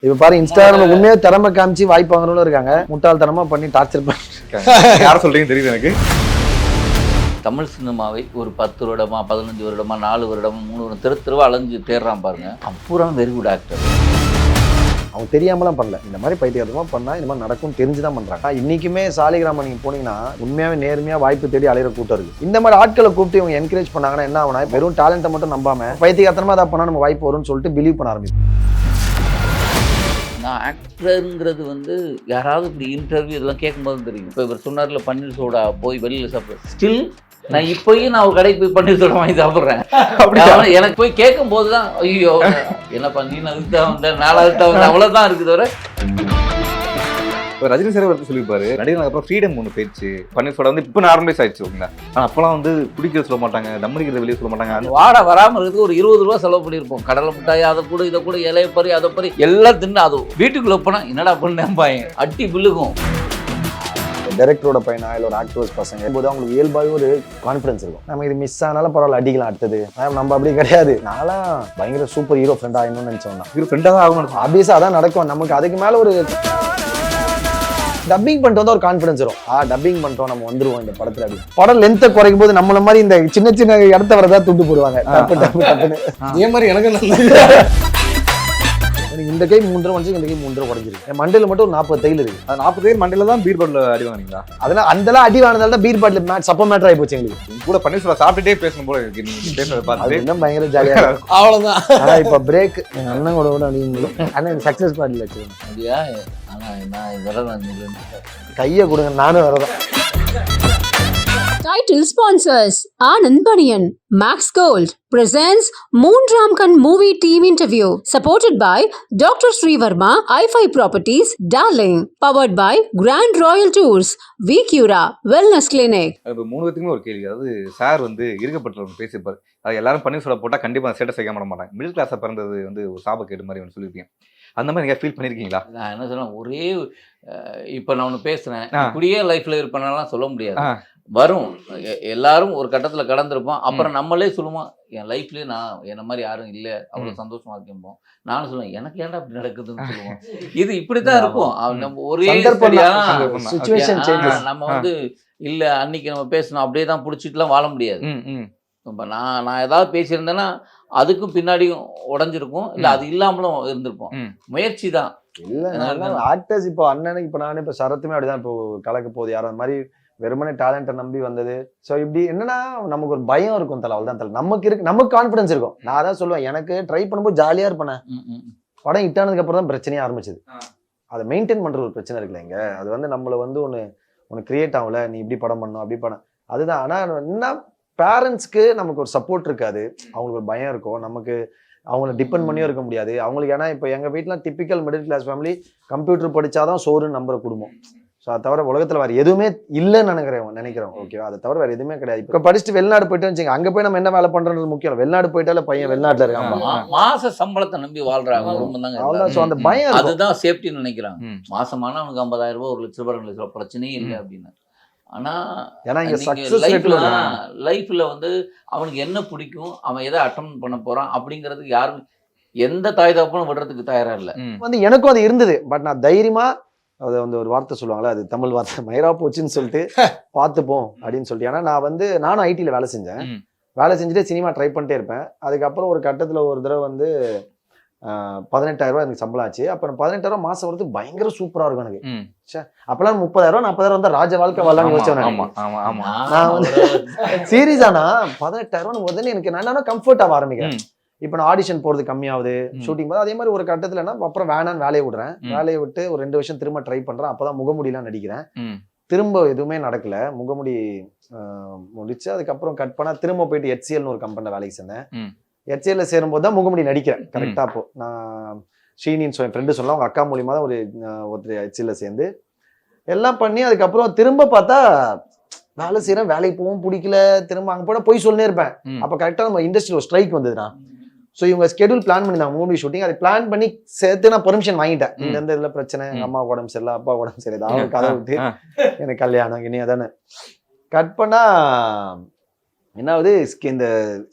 இப்ப பாரு இன்ஸ்டாகிராம்ல உண்மையா திறமை காமிச்சு வாய்ப்பு வாங்குறவங்களும் இருக்காங்க, முட்டாள்தனமா பண்ணி டார்ச்சர் பண்ணிருக்காங்க. யார சொல்றீங்கன்னு தெரியுது எனக்கு. தமிழ் சினிமாவை ஒரு 10 வருடமா 15 வருடமா 4 வருடமா 3 வருடம் திருவா அலைஞ்சு தேடுறான் பாருங்க. அப்புறம் வெரி குட் ஆக்டர். அவங்க தெரியாமலாம் பண்ணல, இந்த மாதிரி பைத்தியமா பண்ணா இந்த மாதிரி நடக்கும் தெரிஞ்சுதான் பண்றாங்க. இன்னைக்குமே சாலிகிராமம் நீங்க போனீங்கன்னா உண்மையாவே நேர்மையா வாய்ப்பு தேடி அலையிற கூட்டம் இருக்கு. இந்த மாதிரி ஆட்களை கூப்பிட்டு இவங்க என்கரேஜ் பண்ணாங்கன்னா என்ன ஆகுனா, வெறும் டேலண்ட்டை மட்டும் நம்பாம பைத்தியகாரத்தனமா அதை பண்ணா நம்ம வாய்ப்பு வரும்னு சொல்லிட்டு பிலீவ் பண்ண ஆரம்பிக்கும். நான் ஆக்டருங்கிறது வந்து யாராவது இப்படி இன்டர்வியூ இதெல்லாம் கேட்கும்போது தெரியும். இப்போ இவர் சொன்னார்ல பன்னீர் சோடா போய் வெளியில் சாப்பிட்றேன், ஸ்டில் நான் இப்போயும் நான் ஒரு கடைக்கு போய் பன்னீர் சோடா வாங்கி சாப்பிட்றேன். அப்படி எனக்கு போய் கேட்கும் போது தான் ஐயோ என்னப்பா நீ அதுக்கு வந்த 4வது வந்து அவ்வளோதான் இருக்குது. வர இப்போ ரஜினி சார் வந்து சொல்லியிருப்பாரு, நடிகர்களுக்கு அப்புறம் ஃப்ரீடம் ஒன்று போயிடுச்சு. பன்னீர் சோடா வந்து இப்போ நார்மலைஸ் ஆயிடுச்சு ஓகேங்களா. ஆனால் அப்போலாம் வந்து குடிக்க சொல்ல மாட்டாங்க, தம்மடிக்கிறத வெளியே சொல்ல மாட்டாங்க. அந்த வாடை வராமல் இருக்குது. ஒரு 20 ரூபா செலவு பண்ணியிருப்போம். கடலை மிட்டாய் அதை கூட இதை கூட இலைய பறி அதை பறி எல்லாம் தின்னு அது வீட்டுக்குள்ளே போனால் என்னடா பண்ணேன் பாயன் அட்டி பில்லுக்கும். டைரக்டரோட பையனா இல்லை ஒரு ஆக்டர்ஸ் பசங்க போது அவங்களுக்கு இயல்பாகவே ஒரு கான்ஃபிடன்ஸ் இருக்கும். நம்ம இது மிஸ் ஆனாலும் பரவாயில்ல அடிக்கலாம் அடுத்தது. நம்ம அப்படி கிடையாது. நான்லாம் பயங்கர சூப்பர் ஹீரோ ஃப்ரெண்ட் ஆகணும்னு நினைச்சோம். ஹீரோ ஃப்ரெண்டாக தான் ஆகணும், ஆப்வியஸா அதான் நடக்கும். நமக்கு அதுக்கு மேல ஒரு டப்பிங் பண்ணிட்டு வந்தா ஒரு கான்ஃபிடன்ஸ் வரும். டப்பிங் பண்ணிட்டோம் நம்ம வந்துருவோம் இந்த படத்துல. அப்படி படம் லென்த்தை குறைக்கும் போது நம்மள மாதிரி இந்த சின்ன சின்ன இடத்த வரதா துண்டு போடுவாங்க. இதே மாதிரி எனக்கு இந்த கை 3 வந்துச்சு, இந்த கை 3 உடஞ்சிருக்கு. மண்டையில மட்டும் ஒரு 40 தையல் இருக்கு. 40 பேர் மண்டையில தான் பீர் பாட்டில் அடி வாங்கினீங்களா? அதெல்லாம் அந்த அடி வாங்கினால தான் பீர் பாட்டில் சப்ப மேட்டர் ஆகி போச்சு எங்களுக்கு. கூட பன்னீர் சோடா சாப்பிட்டுட்டே பேசணும் போல இருக்கு. நீங்க பேசுறத பார்த்து இன்னும் பயங்கர ஜாலியா இருக்கும். அவ்வளவுதான். ஆனா இப்ப பிரேக் எங்க அண்ணன் கூட அடிங்களும் அண்ணன் சக்சஸ் பாட்டில் வச்சிருக்கேன். அப்படியா? ஆனால் நான் வரதான் கையை கொடுங்க, நானும் வரதான். Title sponsors Anand Baniyan, Max Gold presents Moonram Khan movie team interview supported by Dr. Srivarma, i5 Properties, Darling, powered by Grand Royal Tours, Vicura Wellness Clinic. இப்போ 3 பேத்துக்குமே ஒரு கேள்வி. அதாவது சார் வந்து இருக்கப்பட்டவங்க பேசியிருப்பாரு, அது எல்லாரும் பன்னீர் சோடா போட்டால் கண்டிப்பாக ஸ்டேட்டஸ் வைக்க மாட்டாங்க. மிடில் கிளாஸாக பிறந்தது வந்து ஒரு சாபக்கேடு மாதிரி ஒன்று சொல்லியிருப்பீங்க. அந்த மாதிரி நீங்கள் ஃபீல் பண்ணியிருக்கீங்களா? நான் என்ன சொன்னேன், ஒரே இப்போ நான் ஒன்று பேசுகிறேன், இப்படியே லைஃப்பில் இருப்பேனாலாம் சொல்ல முடியாது. வரும், எல்லாரும் ஒரு கட்டத்தில் கடந்திருப்போம். அப்புறம் நம்மளே சொல்லுவோம் என் லைஃப்லேயே நான் என்ன மாதிரி யாரும் இல்லை, அவ்வளோ சந்தோஷமா இருக்கும்போம். நானும் சொல்லுவேன் எனக்கு ஏன்டா அப்படி நடக்குதுன்னு சொல்லுவோம். இது இப்படித்தான் இருக்கும். நம்ம ஒரே நம்ம வந்து இல்லை அன்னைக்கு நம்ம பேசணும் அப்படியே தான் பிடிச்சிட்டுலாம் வாழ முடியாது. இப்போ நான் ஏதாவது பேசியிருந்தேன்னா அதுக்கும் பின்னாடியும் உடஞ்சிருக்கும், இல்லை அது இல்லாமலும் இருந்திருப்போம். முயற்சி தான். இல்லை ஆக்டர்ஸ் இப்போ அண்ணனுக்கு இப்போ நானே இப்போ சரத்துமே அப்படிதான் இப்போ கலக்க போகுது. யாரும் அந்த மாதிரி வெறுமனே டேலண்ட்டை நம்பி வந்தது. ஸோ இப்படி என்னன்னா நமக்கு ஒரு பயம் இருக்கும். தலை அவள் தான் தலை நமக்கு இருக்கு, நமக்கு கான்ஃபிடன்ஸ் இருக்கும். நான் அதான் சொல்லுவேன், எனக்கு ட்ரை பண்ணும்போது ஜாலியாக இருப்பேன். படம் ஹிட் ஆனதுக்கு அப்புறம் தான் பிரச்சனையே ஆரம்பிச்சது. அதை மெயின்டைன் பண்ணுற ஒரு பிரச்சனை இருக்குல்ல இங்கே. அது வந்து நம்மளை வந்து ஒன்று கிரியேட் ஆகல, நீ இப்படி படம் பண்ணணும் அப்படி படம் அதுதான். ஆனால் என்ன பேரண்ட்ஸ்க்கு நமக்கு ஒரு சப்போர்ட் இருக்காது, அவங்களுக்கு ஒரு பயம் இருக்கும். நமக்கு அவங்கள டிபெண்ட் பண்ணியும் இருக்க முடியாது அவங்களுக்கு. ஏன்னா இப்போ எங்கள் வீட்டிலாம் typical middle class family, computer படித்தாதான் சோறுன்னு நம்புற குடும்பம். ஸோ அதை தவிர உலகத்தில் வேறு எதுவுமே இல்லைன்னு நினைக்கிறோம். ஓகேவா? அதை தவிர வேறு எதுவுமே கிடையாது. இப்போ படிச்சுட்டு வெளிநாடு போயிட்டு வச்சுங்க, அங்கே போய் நம்ம என்ன வேலை பண்ணுறது முக்கியம். வெளிநாடு போயிட்டாலே பையன் வெளிநாட்டில் இருக்காங்க, மாச சம்பளத்தை நம்பி வாழ்றாங்க. ஸோ அந்த பயம் அதுதான் சேஃப்டின்னு நினைக்கிறாங்க. மாசமான அவனுக்கு 50,000 ரூபாய் 1 லட்ச ரூபாய் 2 லட்ச ரூபாய் பிரச்சனையே இல்லை அப்படின்னு. ஆனால் லைஃப்ல வந்து அவனுக்கு என்ன பிடிக்கும், அவன் எதை அட்டன் பண்ண போறான் அப்படிங்கிறதுக்கு யாரும் எந்த தாய் தகப்பனும் விடுறதுக்கு தயாரா இல்லை. வந்து எனக்கும் அது இருந்தது. பட் நான் தைரியமா அதை வந்து ஒரு வார்த்தை சொல்லுவாங்களே, அது தமிழ் வார்த்தை மயிரா போச்சுன்னு சொல்லிட்டு பார்த்துப்போம் அப்படின்னு சொல்லிட்டு. ஏன்னா நானும் ஐடியில் வேலை செஞ்சேன். வேலை செஞ்சுட்டு சினிமா ட்ரை பண்ணிட்டே இருப்பேன். அதுக்கப்புறம் ஒரு கட்டத்தில் ஒரு தடவை வந்து 18,000 ரூபாய் எனக்கு சம்பளம் ஆச்சு. அப்புறம் 18,000 ரூபாய் மாசம் வரது பயங்கர சூப்பரா இருக்கும் எனக்கு. அப்பெல்லாம் 30,000 40,000 வந்து ராஜ வாழ்க்கை வாழலாம்னு யோசிச்சேன். நான் வந்து சீரியஸானா 18,000 உடனே எனக்கு நான் கம்ஃபர்ட் ஆக ஆரம்பிக்கிறேன். இப்போ நான் ஆடிஷன் போறது கம்மியாகுது, ஷூட்டிங் போது. அதே மாதிரி ஒரு கட்டத்துல அப்புறம் வேணான்னு வேலையை விடுறேன். வேலையை விட்டு ஒரு 2 வருஷம் திரும்ப ட்ரை பண்றேன். அப்பதான் முகமுடியெல்லாம் நடிக்கிறேன். திரும்ப எதுவுமே நடக்கல, முகமுடி முடிச்சு அதுக்கப்புறம் கட் பண்ணா திரும்ப போயிட்டு HCLன்னு ஒரு கம்பெனில வேலைக்கு சேர்ந்தேன். HCLல சேரும்போது தான் முகமுடி நடிக்கிறேன் கரெக்டா. அப்போ நான் ஸ்ரீனின்னு என் ஃப்ரெண்டு சொல்லலாம், அவங்க அக்கா மூலியமா தான் ஒருத்தர் HCLல சேர்ந்து எல்லாம் பண்ணி அதுக்கப்புறம் திரும்ப பார்த்தா வேலை செய்யறேன், வேலைக்கு போகவும் பிடிக்கல. திரும்ப அங்கே போய் சொல்லினே இருப்பேன். அப்போ கரெக்டாக நம்ம இண்டஸ்ட்ரியில் ஒரு ஸ்ட்ரைக் வந்ததுண்ணா. ஸோ இவங்க ஷெடியூல் பிளான் பண்ணிருந்தாங்க மூவி ஷூட்டிங். அதை பிளான் பண்ணி சேர்த்து நான் பெர்மிஷன் வாங்கிட்டேன். இந்த இதில் பிரச்சனை, எங்கள் அம்மா உடம்பு சரியில்லை, அப்பா உடம்பு சரியில்லை, அவங்க கதை விட்டு எனக்கு கல்யாணம் இனி அதானே கட் பண்ணா என்னாவது இந்த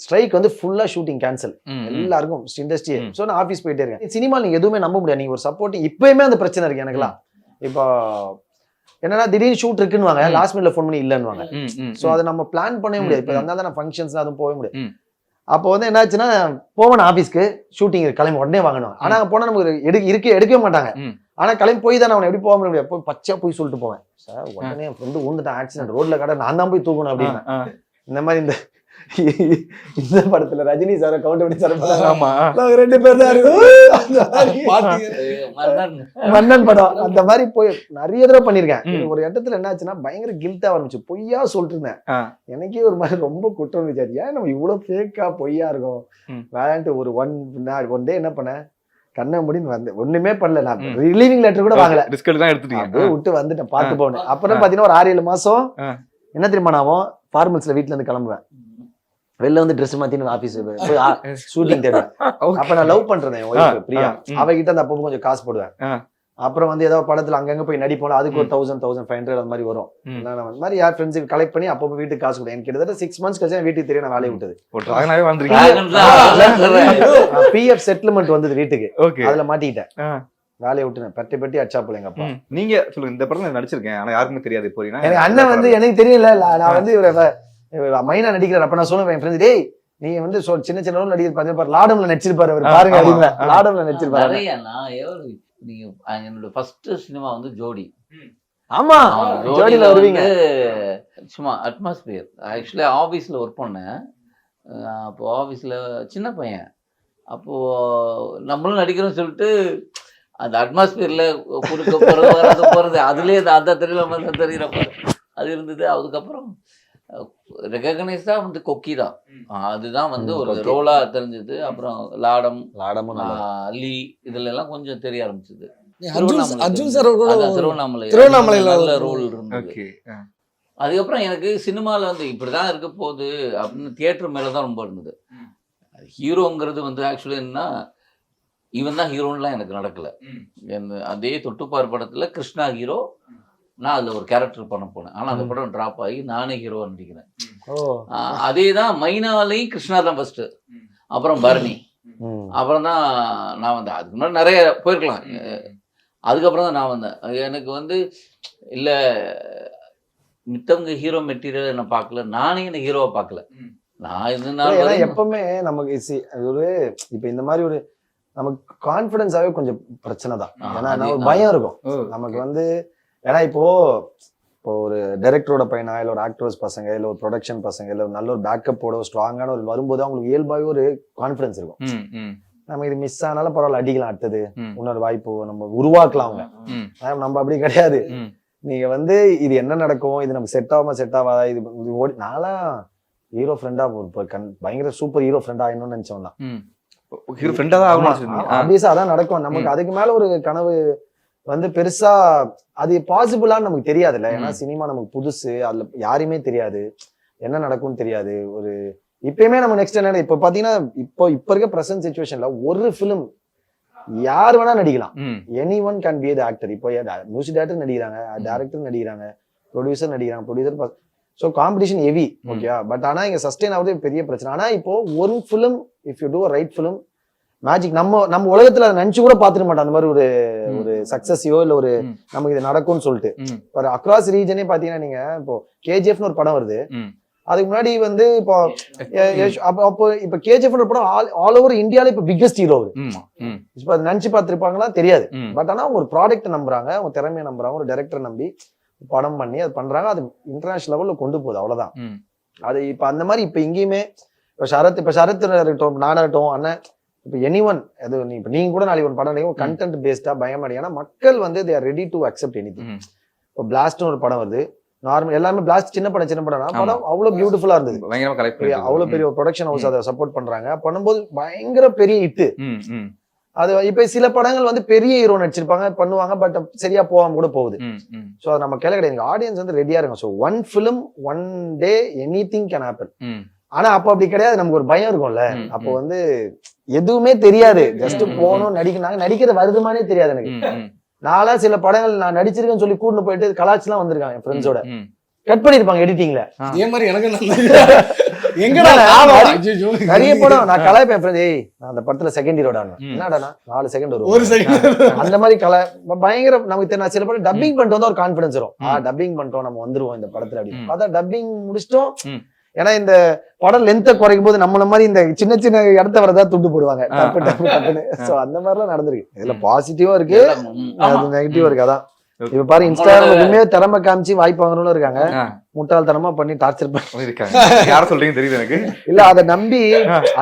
ஸ்ட்ரைக் வந்து ஃபுல்லா ஷூட்டிங் கேன்சல் எல்லாருக்கும் இண்டஸ்ட்ரி. ஸோ நான் ஆஃபீஸ் போயிட்டே இருக்கேன். சினிமா நீங்க எதுவுமே நம்ப முடியாது. நீங்க ஒரு சப்போர்ட் இப்பயுமே அந்த பிரச்சனை இருக்கு எனக்குலாம். இப்போ என்னன்னா திடீர்னு ஷூட் இருக்குன்னு வாங்க, லாஸ்ட் மினிட்ல ஃபோன் பண்ணி இல்லைன்னு. ஸோ அதை நம்ம பிளான் பண்ணவே முடியாது. இப்போ அதனால தான் ஃபங்க்ஷன்ஸ் அதுவும் போக முடியாது. அப்போ வந்து என்னாச்சுன்னா போவேன் ஆஃபீஸ்க்கு, ஷூட்டிங் கிளம்பி உடனே வாங்கணும். ஆனா அங்கே போனால் நமக்கு எடுக்கவே மாட்டாங்க. ஆனா கிளம்பி போய் தான் அவனை எப்படி போக முடியாது. போய் பச்சையா போய் சொல்லிட்டு போவேன், சார் உடனே என் ஃப்ரெண்டு ஊந்துட்டான் ஆக்சிடென்ட் ரோட்ல கடை, நான் தான் போய் தூக்கணும் அப்படின்னு. இந்த மாதிரி இந்த படத்துல ரஜினி சார் கவுண்ட் பண்ணி சார் 2 பேர் தான் மன்னன் படம். அந்த மாதிரி போய் நிறைய தடவை பண்ணிருக்கேன். ஒரு இடத்துல என்ன ஆச்சுன்னா பயங்கர கில்ட்டா ஆரம்பிச்சு, பொய்யா சொல்லிட்டு இருந்தேன். எனக்கே ஒரு மாதிரி ரொம்ப குற்றம் இருந்துச்சு. ஏன் நம்ம இவ்வளவு ஃபேக்கா பொய்யா இருக்கோம் வேண்டான்ட்டு ஒரு ஒன் டே என்ன பண்ணேன், கண்ணை முடின்னு வந்து ஒண்ணுமே பண்ணல. நான் ரிலீவிங் லெட்டர் கூட வாங்கல, விட்டு வந்துட்டேன் பார்த்து போனேன். அப்புறம் பாத்தீங்கன்னா ஒரு 6-7 மாசம் என்ன தெரியுமா, நான் ஃபார்மல்ஸ்ல வீட்டுல இருந்து கிளம்புவேன், வெளில வந்து ட்ரெஸ் மாத்தின்னு ஆபீஸ் போய் ஷூட்டிங் தேடுவேன். அப்ப நான் லவ் பண்றேன் என் ஒய்ஃப் பிரியா, அவகிட்ட அந்த அப்போ கொஞ்சம் காசு போடுவேன். அப்புறம் வந்து ஏதாவது படத்துல அங்கங்க போய் நடிப்போம், அதுக்கு ஒரு 1000-1500 அந்த மாதிரி வரும். அந்த மாதிரி யார் ஃப்ரெண்ட்ஸுக்கு கலெக்ட் பண்ணி அப்போ வீட்டுக்கு காசு கொடுத்தேன். எனக்கு கிட்டத்தட்ட 6 months கழிச்சு வீட்டுக்கு தெரியும் நான் வேலையை விட்டது. பிஎஃப் செட்டில்மெண்ட் வந்தது வீட்டுக்கு, அதுல மாட்டிக்கிட்டேன், வேலையை விட்டுனேன். பெட்டி அச்சா போல எங்க அப்பா. நீங்க சொல்லுங்க, இந்த படத்துல நடிச்சிருக்கேன் ஆனா யாருக்குமே தெரியாது. இப்போ எனக்கு அண்ணன் வந்து எனக்கு தெரியல, நான் வந்து மைனா நடிக்கிறேன். அப்ப நான் சொல்லுவேன் என் ஃப்ரெண்ட்ஸ், டேய் நீங்க வந்து சின்ன சின்ன ரோல் நடிக்கிறது லாடம்ல நடிச்சிருப்பாரு அவர் பாருங்க அப்படின்னா. லாடம்ல நடிச்சிருப்பாரு. நீங்க என்னோட ஃபர்ஸ்ட் சினிமா வந்து ஜோடி. ஆமா, ஜோடியில வருவீங்க. சும்மா அட்மாஸ்பியர். ஆக்சுவலி ஆபீஸ்ல ஒர்க் பண்ணேன். அப்போ ஆபீஸ்ல சின்ன பையன், அப்போ நம்மளும் நடிக்கிறோம்னு சொல்லிட்டு அந்த அட்மாஸ்பியர்ல குறுக்க போறது அதுலயே அந்த தெரியல அது இருந்தது. அதுக்கப்புறம் ரெகக்னைஸ்டா வந்து கொக்கி தான், அதுதான் வந்து ஒரு ரோலா தெரிஞ்சது. அப்புறம் லாடமும் அலி இதுல எல்லாம் கொஞ்சம் தெரிய ஆரம்பிச்சது. திருவண்ணாமலையில நல்ல ரோல் இருந்தது. அதுக்கப்புறம் எனக்கு சினிமாவில் வந்து இப்படிதான் இருக்க போகுது அப்படின்னு தியேட்டர் மேலதான் ரொம்ப இருந்தது. ஹீரோங்கிறது வந்து ஆக்சுவலி என்னன்னா இவன் தான் ஹீரோன்லாம் எனக்கு நடக்கல. அதே தொட்டுப்பார் படத்துல கிருஷ்ணா ஹீரோ, நான் அதுல ஒரு கேரக்டர் பண்ண போனேன். ஆனா அந்த படம் டிராப் ஆகி நானே ஹீரோவா நடிக்கிறேன். அதே தான் மைனாலையும் கிருஷ்ணா தான் ஃபர்ஸ்ட், அப்புறம் பரணி, அப்புறம் தான் நான் வந்தேன். அதுக்கு முன்னாடி நிறைய போயிருக்கலாம். அதுக்கப்புறம் தான் நான் வந்தேன். எனக்கு வந்து இல்ல மித்தவங்க ஹீரோ மெட்டீரியல் என்ன பார்க்கல, நானே என்ன ஹீரோவா பார்க்கல. நான் இதனால எப்பவுமே நமக்கு ஒரு இப்ப இந்த மாதிரி ஒரு நமக்கு கான்பிடன்ஸாவே கொஞ்சம் பிரச்சனை தான். ஏன்னா ஒரு பயம் இருக்கும் நமக்கு வந்து. ஏன்னா இப்போ ஒரு டைரக்டரோட பையனா, இல்லை ஒரு ஆக்டர்ஸ் பசங்க, இல்லை ஒரு ப்ரொடக்ஷன் பசங்க, இல்லை ஒரு நல்ல ஒரு பேக்கப்போட ஸ்ட்ராங்கான ஒரு வரும்போது அவங்களுக்கு இயல்பாகவே ஒரு கான்ஃபிடன்ஸ் இருக்கும். நம்ம இது மிஸ் ஆனாலும் பரவாயில்ல, அடிக்கலாம், அடுத்தது இன்னொரு வாய்ப்பு நம்ம உருவாக்கலாம். அவங்க நம்ம அப்படி கிடையாது. நீங்க வந்து இது என்ன நடக்கும், இது நமக்கு செட் ஆகாதா, இது ஓடி நான்லாம் ஹீரோ ஃப்ரெண்டா பயங்கர சூப்பர் ஹீரோ ஃப்ரெண்ட் ஆகணும்னு நினைச்சோம் தான். அதான் நடக்கும் நமக்கு. அதுக்கு மேல ஒரு கனவு வந்து பெருசா அது பாசிபிளான்னு நமக்கு தெரியாதுல்ல. ஏன்னா சினிமா நமக்கு புதுசு, அதுல யாருமே தெரியாது, என்ன நடக்கும்னு தெரியாது. ஒரு இப்பயுமே நம்ம நெக்ஸ்ட் என்ன, இப்ப பாத்தீங்கன்னா இப்ப இருக்க பிரசன்ட் சிச்சுவேஷன்ல ஒரு பிலிம் யார் வேணா நடிக்கலாம். Any one can be the actor. இப்போ மியூசிக் டைரக்டர் நடிக்கிறாங்க, டைரக்டர் நடிக்கிறாங்க, ப்ரொடியூசர் நடிக்கிறாங்க, ப்ரொடியூசர். ஸோ காம்படிஷன் ஹெவி, ஓகேவா. பட் ஆனா இங்க சஸ்டெயின் ஆகுது பெரிய பிரச்சனை. ஆனா இப்போ ஒரு film if you do right film magic. நம்ம உலகத்துல அதை நினைச்சு கூட பாத்துக்க மாட்டோம் அந்த மாதிரி ஒரு சக்சஸையோ இல்ல ஒரு நமக்கு இது நடக்கும்னு சொல்லிட்டு. ஒரு அக்ராஸ் ரீஜனே பாத்தீங்கன்னா நீங்க இப்போ கேஜிஎஃப்னு ஒரு படம் வருது. அதுக்கு முன்னாடி வந்து இப்போ இப்ப கேஜிஎஃப் ஒரு படம் ஆல் ஓவர் இந்தியால இப்ப பிக்கஸ்ட் ஹீரோ. இப்ப அதை நினைச்சு பார்த்திருப்பாங்களா தெரியாது. பட் ஆனா ஒரு ப்ராடக்ட் நம்புறாங்க, அவங்க திறமையை நம்புறாங்க, ஒரு டைரக்டர் நம்பி படம் பண்ணி அது பண்றாங்க. அது இன்டர்நேஷனல் லெவல்ல கொண்டு போகுது, அவ்வளவுதான். அது இப்ப அந்த மாதிரி இப்ப எங்கேயுமே இப்ப சரத் இருக்கட்டும், நானா இருக்கட்டும், அண்ணன், இப்ப எனி ஒன், அது இப்ப நீங்க கூட நாளைக்கு ஒரு படம் நடிக்கும் கண்டென்ட் பேஸ்டா பயமா. ஏன்னா மக்கள் வந்து they are ready to accept anything. இப்போ பிளாஸ்ட்னு ஒரு படம் வருது, நார்மல் எல்லாமே பிளாஸ்ட் சின்ன படம் படம் அவ்வளவு பியூட்டிஃபுல்லா இருந்தது. அவ்வளவு பெரிய ஒரு ப்ரொடக்ஷன் ஹவுஸ் அதை சப்போர்ட் பண்றாங்க. பண்ணும்போது பயங்கர பெரிய ஹிட். அது இப்ப சில படங்கள் வந்து பெரிய ஹீரோ நடிச்சிருப்பாங்க பண்ணுவாங்க, பட் சரியா போகாம கூட போகுது. சோ அது நம்ம கேள்வி கிடையாது. ஆடியன்ஸ் வந்து ரெடியா இருங்க. So one film one day anything can happen. ஆனா அப்ப அப்படி கிடையாது, நமக்கு ஒரு பயம் இருக்கும்ல. அப்போ வந்து எதுவுமே தெரியாது, ஜஸ்ட் போகணும் நடிக்கிறாங்க, நடிக்கிறது வருதுமானே தெரியாது எனக்கு. நாளா சில படங்கள் நான் நடிச்சிருக்கேன்னு சொல்லி கூட்டு போயிட்டு கலாச்சி எல்லாம் வந்திருக்காங்க என் ஃப்ரெண்ட்ஸோட, கட் பண்ணிருப்பாங்க எடிட்டிங்ல. இதே மாதிரி எனக்கு எங்கடா ஆமா. ஐயோ. நிறைய படம் நான் கலாய்ப்பேன் friend. ஏய் நான் அந்த படத்துல செகண்ட் ஹீரோடா என்னடா 4 செகண்ட் வரும் ஒரு செகண்ட் அந்த மாதிரி பயங்கர நமக்கு தெரியும். சில படம் டப்பிங் பண்ணிட்டு வந்தா ஒரு கான்பிடன்ஸ் வரும். டப்பிங் பண்ணிட்டோம் நம்ம வந்துருவோம் இந்த படத்துல அப்படின்னு பார்த்தா டப்பிங் முடிச்சிட்டோம். ஏன்னா இந்த படம் லென்த்தை குறைக்கும் போது நம்மள மாதிரி இந்த சின்ன சின்ன இடத்த வரதா துண்டு போடுவாங்க டப்பு டப்பு டப்புன்னு. சோ அந்த மாதிரிலாம் நடந்திருக்கு. இதுல பாசிட்டிவா இருக்கு, அது நெகட்டிவா இருக்கு. அதான் இப்ப பாரு இன்ஸ்டாகிராம் உண்மையே திறமை காமிச்சு வாய்ப்பு வாங்குறவங்களும் இருக்காங்க, முட்டாள்தனமா பண்ணி டார்ச்சர் பண்ணி இருக்காங்க. யார சொல்றீங்க தெரியுது எனக்கு. இல்ல அதை நம்பி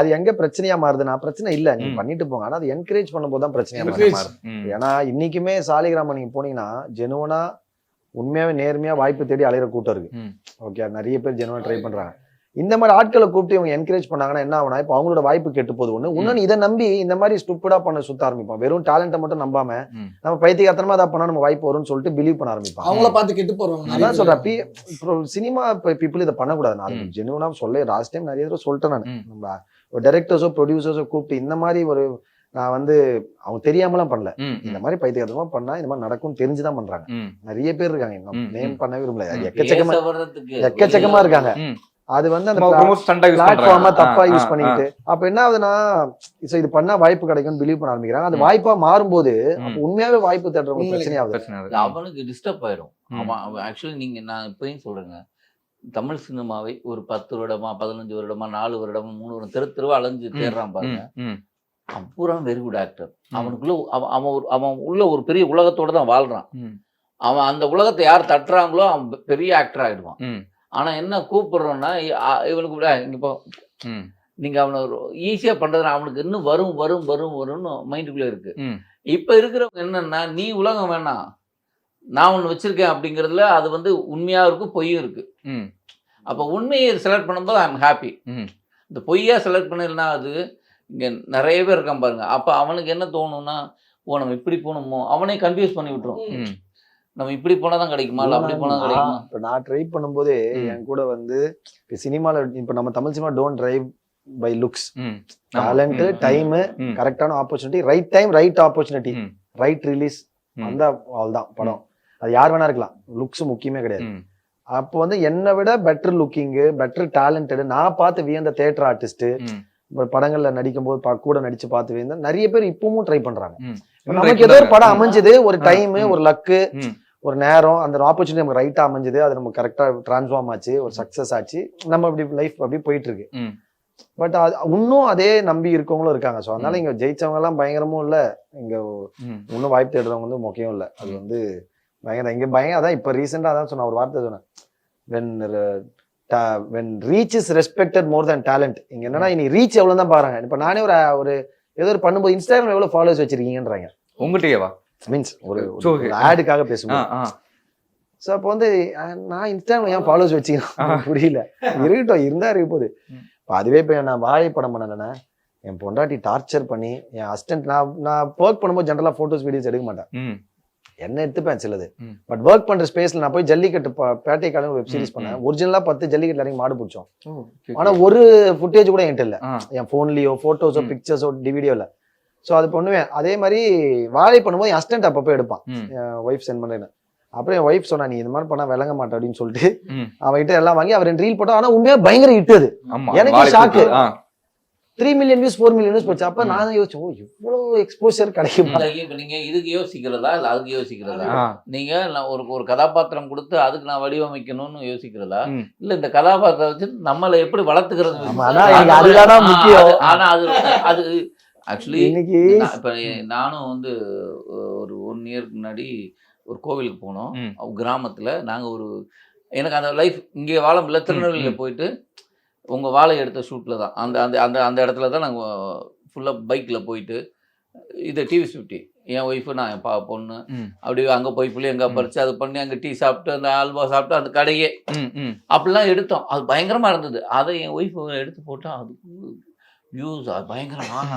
அது எங்க பிரச்சனையா மாறுதுன்னா பிரச்சனை இல்ல நீங்க பண்ணிட்டு போங்க, ஆனா அதை என்கரேஜ் பண்ணும் போதுதான் பிரச்சனையா மாறுது. ஏன்னா இன்னைக்குமே சாலிகிராம நீங்க போனீங்கன்னா ஜெனுவனா உண்மையாவே நேர்மையா வாய்ப்பு தேடி அலையிற கூட்டம் இருக்கு. ஓகே, நிறைய பேர் ஜெனுவனா ட்ரை பண்றாங்க. இந்த மாதிரி ஆட்களை கூப்பிட்டு இவங்க என்கரேஜ் பண்ணாங்கன்னா என்ன ஆகுனா இப்ப அவங்களோட வாய்ப்பு கெட்டு போகுது. இன்னொன்னு இதை நம்பி இந்த மாதிரி ஸ்டூப்பிடா பண்ண சுத்த ஆரம்பிப்போம். வெறும் டேலண்ட்டை மட்டும் நம்பாம நம்ம பைத்தியகாரத்தனமா அதை பண்ணா நம்ம வாய்ப்பு வரும்னு சொல்லிட்டு பிலீவ் பண்ண ஆரம்பிப்போம். அவங்கள பார்த்து கெட்டு போறவங்க அதான் சொல்றேன். சினிமா பீப்புள் இதை பண்ணக்கூடாது. நான் ஜெனுவனா சொல்ல லாஸ்ட் டைம் நிறைய தடவை சொல்லிட்டேன். நான் நம்ம ஒரு டைரக்டர்ஸோ ப்ரொடியூசர்ஸோ கூப்பிட்டு இந்த மாதிரி ஒரு நான் வந்து அவங்க தெரியாமலாம் பண்ணல, இந்த மாதிரி பைத்தியகாரத்தமா பண்ணா இந்த மாதிரி நடக்கும்னு தெரிஞ்சுதான் பண்றாங்க. நிறைய பேர் இருக்காங்க, நேம் பண்ணவே விரும்பல, எக்கச்சக்கமா இருக்காங்க. அது வந்து அந்த பிளாட்ஃபார்மா தப்பா யூஸ் பண்ணிட்டு அப்ப என்ன ஆகுதுன்னா இது பண்ணா வாய்ப்பு கிடைக்கும்னு பிலீவ் பண்ண ஆரம்பிக்கிறாங்க. அது வாய்ப்பா மாறும்போது உண்மையாவே வாய்ப்பு தேடுறவங்க பிரச்சனையாகுது, அவனுக்கு டிஸ்டர்ப் ஆயிடும். ஆக்சுவலி நீங்க நான் இப்பயும் சொல்றேங்க, தமிழ் சினிமாவை ஒரு 10 வருடமா 15 வருடமா 4 வருடமா 3 வருடம் தெருவா அலைஞ்சு தேடுறான் பாருங்க. அப்புறம் வெரி குட் ஆக்டர். அவனுக்குள்ள அவன் உள்ள ஒரு பெரிய உலகத்தோட தான் வாழ்றான். அவன் அந்த உலகத்தை யார் தட்டுறாங்களோ அவன் பெரிய ஆக்டர் ஆயிடுவான். ஆனா என்ன கூப்பிடுறோம்னா இவனுக்கு இங்க இப்போ நீங்க அவனை ஈஸியா பண்றதுனா அவனுக்கு இன்னும் வரும் வரும் வரும் வரும்னு மைண்டுக்குள்ள இருக்கு. இப்ப இருக்கிறவங்க என்னன்னா நீ உலகம் வேணாம் நான் ஒண்ணு வச்சிருக்கேன் அப்படிங்கறதுல அது வந்து உண்மையா இருக்கு பொய்யும் இருக்கு. அப்ப உண்மையை செலக்ட் பண்ணும்போது ஐ எம் ஹாப்பி. இந்த பொய்யா செலக்ட் பண்ணலன்னா அது இங்க நிறைய பேர் இருக்கான் பாருங்க. அப்ப அவனுக்கு என்ன தோணும்னா ஓ நம்ம இப்படி போகணுமோ அவனே கன்ஃபியூஸ் பண்ணி விட்டுரும். நம்ம இப்படி போனாதான் கிடைக்குமா இல்ல அப்படி போனா கிடைக்குமா. இப்ப நான் ட்ரை பண்ணும்போதே என் கூட வந்து சினிமால இப்ப நம்ம Tamil cinema don't drive by looks, talent, time, கரெக்டான opportunity, right time, right opportunity, right release வந்தா அவ்வளவுதான் படம். அது யார் வேணா இருக்கலாம், லுக்ஸ் முக்கியமே கிடையாது. அப்போ வந்து என்னை விட பெட்டர் லுக்கிங், பெட்டர் டேலண்டட் நான் பார்த்து வியந்த தியேட்டர் ஆர்டிஸ்ட் படங்கள்ல நடிக்கும் போது கூட நடிச்சு பார்த்து வியந்த நிறைய பேர் இப்பவும் ட்ரை பண்றாங்க. நமக்கு ஏதோ ஒரு படம் அமைஞ்சது, ஒரு டைம், ஒரு லக்கு, ஒரு நேரம், அந்த ஆப்பர்ச்சுனிட்டி நமக்கு ரைட்டா அமைஞ்சது, அது நமக்கு கரெக்டா டிரான்ஸ்ஃபார்ம் ஆச்சு, ஒரு சக்சஸ் ஆச்சு, நம்ம அப்படி லைஃப் அப்படி போயிட்டு இருக்கு. பட் அது இன்னும் அதே நம்பி இருக்கவங்களும் இருக்காங்க. ஸோ அதனால இங்க ஜெயிச்சவங்க எல்லாம் பயங்கரமும் இல்ல, இங்க இன்னும் வாய்ப்பு தேடுறவங்க வந்து முக்கியம் இல்ல. அது வந்து பயங்கர இங்க பயங்கர அதான் இப்ப ரீசெண்டா அதான் சொன்ன ஒரு வார்த்தை சொன்னேன், when reach is respected more than talent. இங்க என்னன்னா இனி ரீச் எவ்வளவு தான் பாருங்க. இப்ப நானே ஒரு ஏதோ ஒரு பண்ணும்போது இன்ஸ்டாகிராம் எவ்வளவு ஃபாலோவர்ஸ் வச்சிருக்கீங்கன்றாங்க உங்ககிட்டயேவா, மீன்ஸ் ஒரு ஆடுக்காக பேசுவோம். ஸோ அப்போ வந்து நான் இன்ஸ்டாகிராம் ஏன் ஃபாலோவர்ஸ் வச்சுக்கிறேன் புரியல, இருக்கட்டும் இருந்தா இருக்க போகுது. இப்போ அதுவே இப்போ நான் வாழைப்படம் பண்ணேன்னா என் பொண்டாட்டி டார்ச்சர் பண்ணி என் அசிஸ்டன்ட் நான் ஒர்க் பண்ணும்போது ஜென்ரலா போட்டோஸ் வீடியோஸ் எடுக்க மாட்டேன், என்ன எடுத்துப்பேன் சிலது. பட் ஒர்க் பண்ற ஸ்பேஸ்ல நான் போய் ஜல்லிக்கட்டு பேட்டை காலம் வெப் சீரிஸ் பண்ணேன். ஒரிஜினலா 10 ஜல்லிக்கட்டுல இறங்கி மாடு பிடிச்சோம். ஆனா ஒரு ஃபுட்டேஜ் கூட என்கிட்ட இல்ல, என் போன்லயோ போட்டோஸோ பிக்சர்ஸோ டிவிடியோ இல்ல. ஸோ அது பண்ணுவேன். அதே மாதிரி வாழை பண்ணும்போது என் அசிஸ்டன்ட் அப்பப்போ எடுப்பான், என் ஒய்ஃப் சென்ட் பண்றேன்னு. அப்புறம் என் ஒய்ஃப் சொன்னா நீ இந்த மாதிரி பண்ணா விளங்க மாட்டேன் அப்படின்னு சொல்லிட்டு அவன்கிட்ட எல்லாம் வாங்கி அவர் 2 ரீல் போட்டோம். ஆனா உண்மையா பயங்கர ஹிட் அது, எனக்கு shock. 3 million views 4 million views போச்சு. அப்ப நான் யோசிச்சேன் ஓ இவ்வளவு எக்ஸ்போசர் கிடைக்குமா. நீங்க இதுக்கு யோசிக்கிறதா இல்ல அதுக்கு யோசிக்கிறதா? நீங்க ஒரு கதாபாத்திரம் கொடுத்து அதுக்கு நான் வடிவமைக்கணும்னு யோசிக்கிறதா இல்ல இந்த கதாபாத்திரம் வச்சு நம்மளை எப்படி வளர்த்துக்கிறது? அதுதான் முக்கியம். ஆனா அது ஆக்சுவலி இப்ப நானும் வந்து ஒரு 1 இயருக்கு முன்னாடி ஒரு கோவிலுக்கு போனோம் கிராமத்துல. நாங்க எனக்கு அந்த லைஃப் இங்கே வாழ முடியல, திருநெல்வேலியில போயிட்டு உங்கள் வாழை எடுத்த ஷூட்டில் தான் அந்த அந்த அந்த அந்த இடத்துல தான் நாங்கள் ஃபுல்லாக பைக்கில் போயிட்டு இது TV50 என் ஒய்ஃபு நான் என் பொண்ணு அப்படியே அங்கே போய் புள்ளி எங்கே பறித்து அது பண்ணி அங்கே டீ சாப்பிட்டு அந்த ஆல்வா சாப்பிட்டு அந்த கடையே அப்படிலாம் எடுத்தோம். அது பயங்கரமாக இருந்தது. அதை என் ஒய்ஃபு எடுத்து போட்டால் அதுக்கு வியூஸ் பயங்கரமாக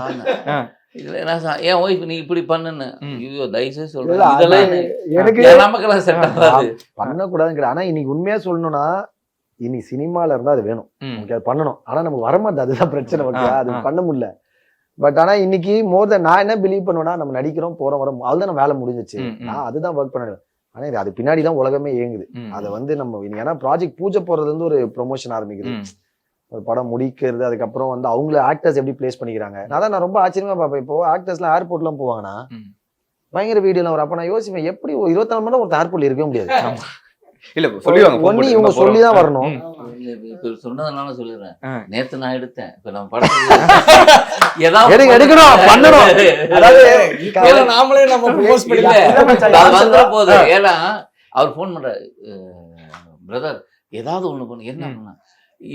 இதுல என்ன என் ஒய்ஃப் நீ இப்படி பண்ணுன்னு ஐயோ தயவுசெய்து சொல்றேன், இதெல்லாம் எனக்கு நமக்கெல்லாம் செட் ஆகாது, பண்ணக்கூடாதுங்கிற. ஆனா இன்னைக்கு உண்மையா சொல்லணும்னா இனி சினிமால இருந்தா அது வேணும், அது பண்ணணும். ஆனா நமக்கு வரமாட்டேன், அதுதான் பிரச்சனை. அது பண்ண முடியல. பட் ஆனா இன்னைக்கு மோர் தென் நான் என்ன பிலீவ் பண்ணுவேன்னா நம்ம நடிக்கிறோம் போறோம் வரோம் அதுதான் வேலை முடிஞ்சிச்சு, நான் அதுதான் ஒர்க் பண்ணிடுவேன். ஆனா அது பின்னாடிதான் உலகமே இயங்குது. அதை வந்து நம்ம ஏன்னா ப்ராஜெக்ட் பூஜை போறது வந்து ஒரு ப்ரொமோஷன் ஆரம்பிக்குது. ஒரு படம் முடிக்கிறது, அதுக்கப்புறம் வந்து அவங்கள ஆக்டர்ஸ் எப்படி பிளேஸ் பண்ணிக்கிறாங்க. நான் ரொம்ப ஆச்சரியமா பார்ப்பேன். இப்போ ஆக்டர்ஸ்லாம் ஏர்போர்ட்லாம் போவாங்கன்னா பயங்கர வீடியோலாம் வரும். அப்ப நான் யோசிப்பேன், எப்படி 24 மணி நேரம் ஒருத்தர் ஏர்போர்ட்ல இருக்கவே முடியாது. இல்ல சொல்லுவாங்க ஒண்ணு இவங்க சொல்லிதான் வரணும். இப்ப சொன்னதுனால சொல்லிடுறேன். நேத்து நான் எடுத்தேன். இப்ப நம்ம படத்துல ஏதாவது எடுக்கணும், பண்ணணும். அதாவது நாமளே நம்ம ப்ரோபோஸ் இல்ல, பண்ணிடலாம். அது வந்துட போகுது. ஏன்னா அவர் ஃபோன் பண்றாரு, பிரதர் ஏதாவது ஒண்ணு பண்ணு. என்ன பண்ணா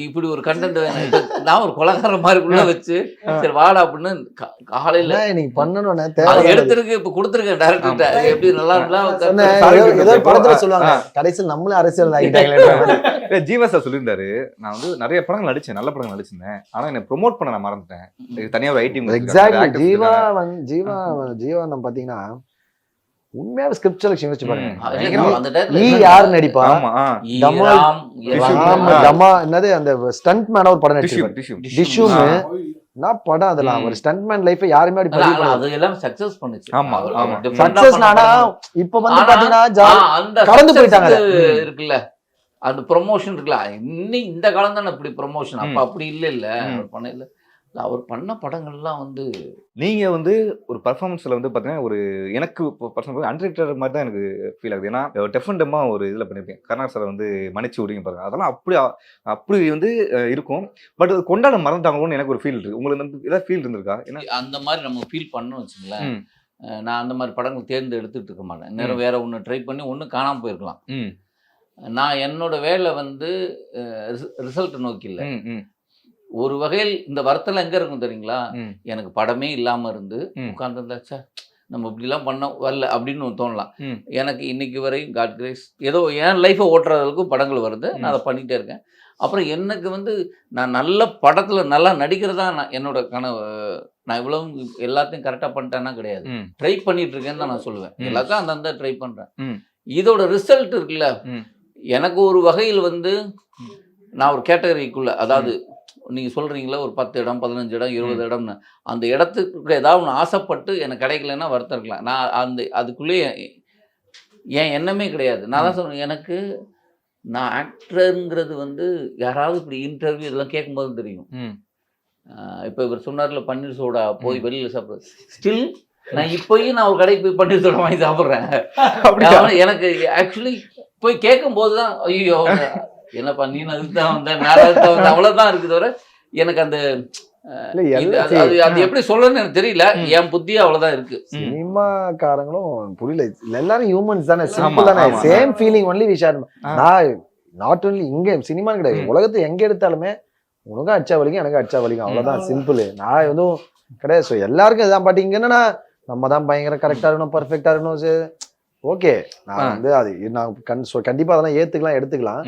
இப்படி ஒரு கண்டென்ட் வேணும். இப்ப நான் ஒரு கொலகார மாதிரி உள்ள வச்சு சரி வாடா அப்படின்னு காலையில நீங்க பண்ணணும் அது எடுத்திருக்கு. இப்ப கொடுத்துருக்கேன் டைரக்டர்கிட்ட. எப்படி நல்லா ஏதோ படத்துல சொல்லுவாங்க கடைசியில் நம்மளும் அரசியல் ஆகிட்டாங்களே. ஜீவா சார் சொல்லியிருந்தாரு, நான் வந்து நிறைய படங்கள் நடிச்சேன், நல்ல படங்கள் நடிச்சிருந்தேன், ஆனா என்ன ப்ரொமோட் பண்ண நான் மறந்துட்டேன். இது தனியா ஒரு ஐடி. எக்ஸாக்ட்லி. ஜீவா நம்ம பாத்தீங்கன்னா உண்மையாவே ஸ்கிரிப்ட் செலக்ஷன் வச்சு பாருங்க. யார் நடிப்பா? என்னது அந்த ஸ்டண்ட் மேன ஒரு படம் நடிச்சிருப்பாரு டிஷ்யூம். என்ன படம் அதெல்லாம்? ஒரு ஸ்டண்ட் மேன் லைஃப் யாருமே அப்படி பதிவு அது எல்லாம் சக்சஸ் பண்ணுச்சு. ஆமா ஆமா சக்சஸ். ஆனா இப்ப வந்து பாத்தீங்கன்னா கடந்து போயிட்டாங்க இருக்குல்ல, அந்த ப்ரொமோஷன் இருக்குல்ல. இன்னும் இந்த காலம் தானே இப்படி ப்ரொமோஷன். அப்ப அப்படி இல்ல பண்ண இல்ல. அவர் பண்ண படங்கள்லாம் வந்து நீங்க வந்து ஒரு பர்ஃபார்மன்ஸ்ல வந்து பாத்தீங்கன்னா ஒரு எனக்கு பர்சனல் அன்ரேட்டட் மாதிரி தான் எனக்கு ஃபீல் ஆகுது. ஏன்னா டெஃபன்டமா ஒரு இதுல பண்ணிருப்பேன். கருணாஸ் சார் வந்து மன்னிச்சு விடுங்க பாருங்க, அதெல்லாம் அப்படி வந்து இருக்கும். பட் அது கொண்டாட மறந்துட்டாங்களோன்னு எனக்கு ஒரு ஃபீல் இருக்கு. உங்களுக்கு ஏதாவது ஃபீல் இருந்திருக்கா? ஏன்னா அந்த மாதிரி நம்ம ஃபீல் பண்ணணும் வச்சுங்களேன். நான் அந்த மாதிரி படங்கள் தேர்ந்து எடுத்துட்டு இருக்க மாட்டேன். நேரம் வேற ஒன்று ட்ரை பண்ணி ஒன்று காணாமல் போயிருக்கலாம். நான் என்னோட வேலை வந்து ரிசல்ட் நோக்கி இல்லை. ஒரு வகையில் இந்த வருத்தம் எங்க இருக்கும் தெரியுங்களா? எனக்கு படமே இல்லாம இருந்து உட்கார்ந்துருந்தாச்சா நம்ம இப்படிலாம் பண்ண வரல அப்படின்னு தோணலாம். எனக்கு இன்னைக்கு வரை காட் கிரேஸ் ஏதோ என் லைஃபை ஓட்டுறதுக்கும் படங்கள் வருது. நான் அதை பண்ணிகிட்டே இருக்கேன். அப்புறம் எனக்கு வந்து நான் நல்ல படத்தில் நல்லா நடிக்கிறதா நான் என்னோட கனவு. நான் இவ்வளவு எல்லாத்தையும் கரெக்டாக பண்ணிட்டேன்னா கிடையாது. ட்ரை பண்ணிட்டு இருக்கேன்னு தான் நான் சொல்லுவேன். எல்லாத்தையும் அந்தந்த ட்ரை பண்ணுறேன். இதோட ரிசல்ட் இருக்குல்ல, எனக்கு ஒரு வகையில் வந்து நான் ஒரு கேட்டகரிக்குள்ள, அதாவது நீங்கள் சொல்கிறீங்களா ஒரு 10 இடம் 15 இடம் 20 இடம்னு, அந்த இடத்துக்கு ஏதாவது ஒன்று ஆசைப்பட்டு எனக்கு கிடைக்கலன்னா வருத்தம் இருக்கலாம். நான் அதுக்குள்ளேயே என் எண்ணமே கிடையாது. நான் தான் சொல்கிறேன், எனக்கு நான் ஆக்டருங்கிறது வந்து யாராவது இப்படி இன்டர்வியூ இதெல்லாம் கேட்கும்போது தெரியும். இப்போ இவர் சொன்னார்ல பன்னீர் சோடா போய் வெளியில் சாப்பிட்றது, ஸ்டில் நான் இப்போயும் நான் ஒரு கடைக்கு போய் பன்னீர் சோடா வாங்கி சாப்பிட்றேன். எனக்கு ஆக்சுவலி போய் கேட்கும்போது தான் ஐயோ என்னப்பா நீ அதுக்கு தான் வந்தேன் நான் அதுக்கு தான் வந்தேன் அவ்வளோதான் இருக்குது. தவிர எனக்கு அந்த அது எப்படி சொல்லணும்னு எனக்கு தெரியல. என் புத்தி அவ்வளவுதான் இருக்கு. சினிமாக்காரங்களும் புரியல, எல்லாரும் ஹியூமன்ஸ் தானே, சிம்பிள் தானே, same feeling only we share. நான் நாட் ஒன்லி இங்க சினிமா கிடையாது, உலகத்தை எங்க எடுத்தாலுமே உனக்கும் அடிச்சா வலிக்கும் எனக்கு அடிச்சா வலிக்கும், அவ்வளவுதான் சிம்பிள். நான் எதுவும் கிடையாது. ஸோ எல்லாருக்கும் இதுதான். பட் இங்க என்னன்னா நம்ம தான் பயங்கர கரெக்டா இருக்கணும், பர்ஃபெக்டா இருக்கணும். ஓகே, நான் வந்து அது நான் கண்டிப்பா அதெல்லாம் ஏத்துக்கலாம், எடுத்துக்கலாம்.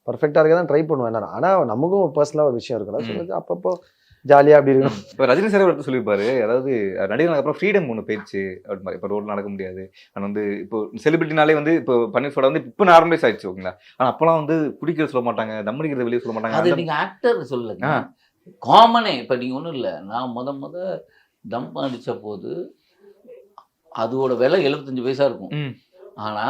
பர்ஃபெக்டா இருக்க தான் ட்ரை பண்ணுவேன். ஆனா நமக்கும் பர்சனலா ஒரு விஷயம் இருக்கலாம். சொல்லுது அப்பப்போ ஜாலியா அப்படி இருக்கணும். இப்போ ரஜினி சார் எடுத்து சொல்லியிருப்பாரு, அதாவது நடிகர்களுக்கு அப்புறம் ஃப்ரீடம் ஒன்று போயிடுச்சு அப்படி மாதிரி. இப்போ ரோட்ல நடக்க முடியாது. ஆனால் வந்து இப்போ செலிபிரிட்டினாலே வந்து இப்போ பன்னீர் சோடா வந்து இப்போ நார்மலைஸ் ஆயிடுச்சு ஓகேங்களா. ஆனால் அப்போலாம் வந்து குடிக்கிறது சொல்ல மாட்டாங்க, தம் அடிக்கிறது வெளியே சொல்ல மாட்டாங்க. அது நீங்க ஆக்டர் சொல்லுங்க, காமனே. இப்போ நீங்க ஒன்றும் இல்லை, நான் முத தம் அடிச்ச போது அதோட விலை 75 பைசா இருக்கும். ஆனா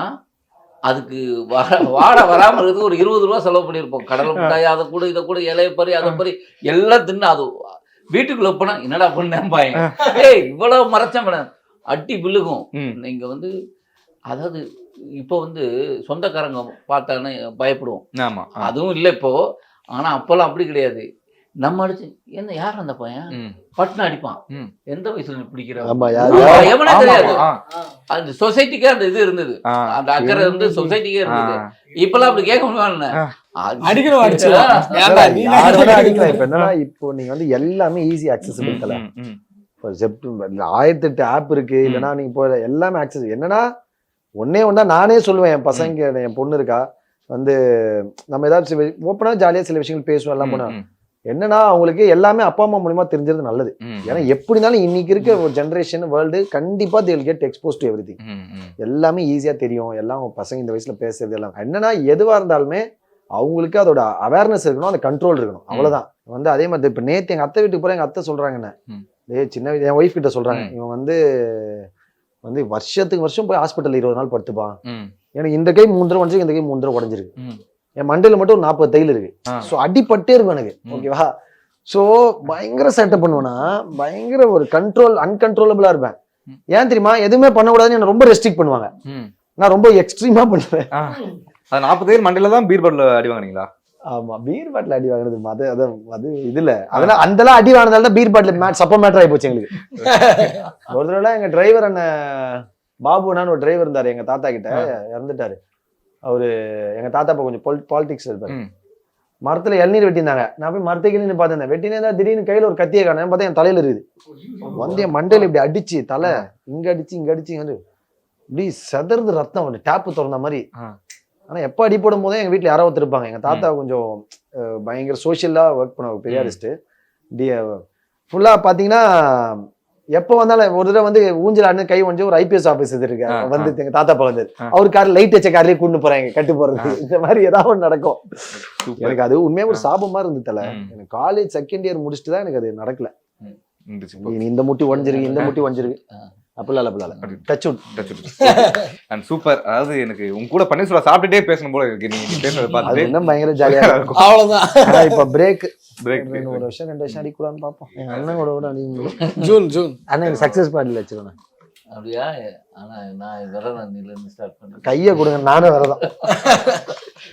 அதுக்கு வாட வராமல் இருக்கிறது ஒரு 20 ரூபா செலவு பண்ணியிருப்போம். கடலை மிட்டாய் அதை கூட இதை கூட இலைய பறி அதை பறி எல்லாம் தின்னு அது வீட்டுக்குள்ள போனா என்னடா பண்ணேன் பாயன், இவ்வளவு மறைச்சேன் அட்டி விழுகும். நீங்க வந்து அதாவது இப்போ வந்து சொந்தக்காரங்க பார்த்தானே பயப்படுவோம். அதுவும் இல்லை இப்போ. ஆனா அப்பெல்லாம் அப்படி கிடையாது. நம்ம அடிச்சு என்ன யார் அந்த பையன் பட்டன் அடிப்பான், எந்த வயசுல பிடிக்கிறவனே தெரியாது. அந்த சொசைட்டிக்கே அந்த இது இருந்தது, அந்த அக்கறை வந்து சொசைட்டிக்கே இருந்தது. இப்பெல்லாம் அப்படி கேட்க முடியாது. இப்ப என்னன்னா இப்போ நீங்க வந்து எல்லாமே ஈஸி அக்சசிபிள் தல. இப்போ 1008 ஆப் இருக்கு, இல்லைன்னா நீங்க இப்போ எல்லாமே அக்சஸ். என்னன்னா ஒன்னா நானே சொல்லுவேன், என் பசங்க என் பொண்ணு இருக்கா வந்து நம்ம ஏதாவது ஓப்பனா ஜாலியா சில விஷயங்கள் பேசுவோம் எல்லாம் போனா. என்னன்னா அவங்களுக்கு எல்லாமே அப்பா அம்மா மூலியமா தெரிஞ்சது நல்லது. ஏன்னா எப்படி இருந்தாலும் இன்னைக்கு இருக்க ஒரு ஜென்ரேஷன் வேர்ல்டு கண்டிப்பா they will get exposed to everything. எல்லாமே ஈஸியா தெரியும். எல்லாம் பசங்க இந்த வயசுல பேசுறது எல்லாம் என்னன்னா எதுவா இருந்தாலுமே அவங்களுக்கு அதோட அவேர்னஸ் இருக்கணும், அந்த கண்ட்ரோல் இருக்கணும், அவ்வளவுதான். வந்து அதே மாதிரி இப்ப நேத்து எங்க அத்தை வீட்டுக்கு போற, எங்க அத்தை சொல்றாங்க என்ன சின்ன என் ஒய்ஃப் கிட்ட சொல்றாங்க, இவன் வந்து வருஷத்துக்கு வருஷம் போய் ஹாஸ்பிட்டல் 20 நாள் படுத்துப்பான். எனக்கு இந்த கை 3 தடவை உடஞ்சிருக்கு, இந்த கை 3 தடவை உடஞ்சிருக்கு. என் மண்டையில மட்டும் ஒரு 40 தையல் இருக்கு. ஆ. ஸோ அடிபட்டே இருக்கும் எனக்கு. ம். ஓகேவா? ஸோ பயங்கர செட்டப் பண்ணுவேன்னா பயங்கர ஒரு அன்கண்ட்ரோலபிளா இருப்பேன். ம். ஏன் தெரியுமா? எதுவுமே பண்ணக்கூடாதுன்னு என்ன ரொம்ப ரெஸ்ட்ரிக்ட் பண்ணுவாங்க. ம். நான் ரொம்ப எக்ஸ்ட்ரீமா பண்ணுவேன். ஆ. அது 40 பேர் மண்டையில தான் பீர் பாட்டில் அடி வாங்குனீங்களா? ஆமா, பீர் பாட்டில் அடி வாங்குறது அது இதுல அதெல்லாம் அந்தெல்லாம் அடி வாங்கினால தான் பீர் பாட்டில் சப்ப மேட்டர் ஆகி போச்சு எங்களுக்கு. ஒரு தடவை எங்க டிரைவர் அண்ணன் பாபுனான்னு ஒரு டிரைவர் இருந்தாரு எங்க தாத்தா கிட்ட, இறந்துட்டாரு அவரு. எங்க தாத்தா இப்ப கொஞ்சம் பாலிடிக்ஸ் இருப்பாரு. ம். மரத்துல இளநீர் வெட்டியிருந்தாங்க. நான் போய் மரத்தை கிளீன்னு பார்த்தேன். வெட்டினே தான் திடீர்னு கையில ஒரு கத்தியை காணேன். பார்த்தா என் தலையில இருக்குது. வந்து என் மண்டையில இப்படி அடிச்சு தலை இங்க அடிச்சு வந்து இப்படி செதறது ரத்தம் வந்து டேப்பு திறந்த மாதிரி. ஆ. ஆனா எப்ப அடி போடும் போதே எங்க வீட்டுல யாரோ ஒருத்தர் இருப்பாங்க. எங்க தாத்தா கொஞ்சம் பயங்கர சோசியலா ஒர்க் பண்ண பெரியாரிஸ்ட். ஃபுல்லா பாத்தீங்கன்னா எப்ப வந்தாலும் ஒரு தடவை வந்து ஊஞ்சல் ஆடுன்னு கை வந்து ஒரு ஐபிஎஸ் ஆபீசர் இருக்கு வந்து எங்க தாத்தா அப்பா வந்து அவரு கார் லைட் வச்ச கார்லயே கூட்டு போறாங்க கட்டு போறது. இந்த மாதிரி ஏதாவது ஒண்ணு நடக்கும். சூப்பர். எனக்கு அது உண்மையா ஒரு சாபமா இருந்து தல. ம். எனக்கு காலேஜ் செகண்ட் இயர் முடிச்சுட்டு தான் எனக்கு அது நடக்கல. இருந்துச்சு. நீ இந்த முட்டி உடஞ்சிருக்கு இந்த முட்டி உடஞ்சிருக்கு அப்படிலாம் அப்படி. Touch out. And super. அதாவது எனக்கு உங்க கூட பன்னீர்செல்வம் சாப்பிட்டுட்டே பேசணும் போல இருக்கு நீங்க பேசுறத அது பார்த்துட்டு. இன்னும் பயங்கர ஜாலியா இருக்கும். அவ்வளவுதான். ஆனா இப்ப பிரேக் பிரேக். 1 வருஷம் 2 வருஷம் அடிக்கூடாதுன்னு பார்ப்போம். எங்க அண்ணன் கூட அடிங்க. ஜூன் அண்ணன் சக்சஸ் பாட்டில் வச்சிருவேன். அப்படியா? ஆனா நான் விரதம் ஸ்டார்ட் பண்ணேன். கையை கொடுங்க, நானும் வரதான்.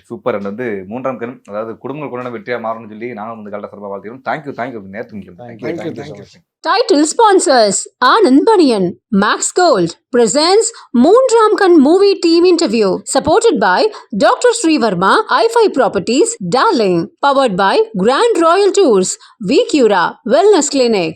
சூப்பர். அண்ட் வந்து 3ஆம் கண், அதாவது குடும்பங்கள் கொண்டாட வெற்றியா மாறணும்னு சொல்லி நானும் வந்து கலட்ட சார்பாக வாழ்த்துக்கிறோம். தேங்க்யூ நேற்று Thank you. Title sponsors Anand Baniyan, Max Gold presents Moonram Kan movie team interview supported by Dr. Srivarma, i5 Properties, Darling, powered by Grand Royal Tours, Vicura Wellness Clinic.